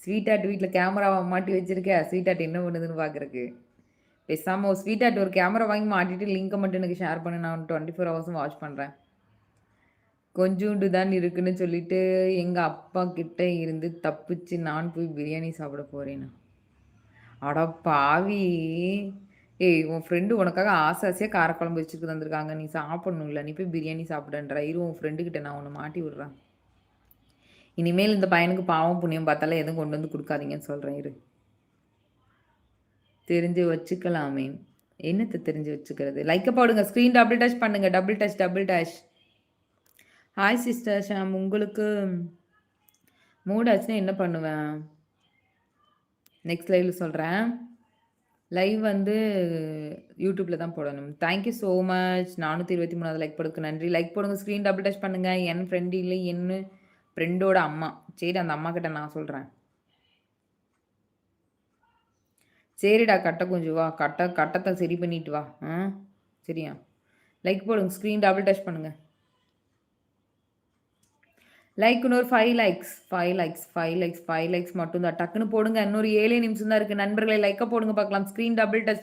Sweet heart வீட்டில் கேமராவை மாட்டி வச்சிருக்க, ஸ்வீட் ஹார்ட் என்ன பண்ணுதுன்னு பார்க்குறக்கு. பேசாமல் ஸ்வீட் ஹார்ட் ஒரு கேமரா வாங்கி மாட்டிட்டு லிங்கை மட்டும் எனக்கு ஷேர் பண்ணு, நான் 24 ஹவர்ஸும் வாட்ச் பண்ணுறேன். கொஞ்சோண்டு தான் இருக்குன்னு சொல்லிட்டு எங்கள் அப்பா கிட்ட இருந்து தப்பிச்சு நான் போய் பிரியாணி சாப்பிட போறேனா. அட பாவி! ஏய் உன் ஃப்ரெண்டு உனக்காக ஆசை ஆசையா காரக்குழம்பு வச்சுட்டு வந்திருக்காங்க. நீ சாப்பிடணும்ல. நீ போய் பிரியாணி சாப்பிடுன்றா. இரு உன் ஃப்ரெண்டு கிட்ட நான் உன்ன மாட்டி விடுறேன். இனிமேல் இந்த பையனுக்கு பாவம் புண்ணியம் பார்த்தாலும் எதுவும் கொண்டு வந்து குடுக்காதீங்கன்னு சொல்றேன் இரு. தெரிஞ்சு வச்சுக்கலாமே. என்னத்த தெரிஞ்சு வச்சுக்கிறது? லைக்க போடுங்க. ஸ்க்ரீன் டபுள் டச் பண்ணுங்க. Double touch, double touch. Hi sister Sham. உங்களுக்கு மூட் ஆச்சுன்னா என்ன பண்ணுவேன்? நெக்ஸ்ட் லைவ்ல சொல்றேன். லைவ் வந்து யூடியூப்ல தான் போடணும். Thank you so much. 423வது லைக் போடுறதுக்கு நன்றி. லைக் போடுங்க. ஸ்க்ரீன் டபுள் டச் பண்ணுங்க. என் ஃப்ரெண்ட் இல்லை, என் ஃப்ரெண்டோட அம்மா. சரி அந்த அம்மா கிட்ட நான் சொல்றேன். சரிடா கட்ட கொஞ்சம் வா. கட்டத்தை சரி பண்ணிட்டு வா. சரியா? லைக் போடுங்க. ஸ்க்ரீன் டபுள் டச் பண்ணுங்க. லைக் இன்னொரு 5 லைக்ஸ் 5 லைக்ஸ் 5 லைக்ஸ் 5 லைக்ஸ் மட்டும் தான். டக்குன்னு போடுங்க. இன்னொரு 7 நிமிஷம் தான் இருக்கு. நண்பர்களை லைக்க போடுங்க பார்க்கலாம். Screen double touch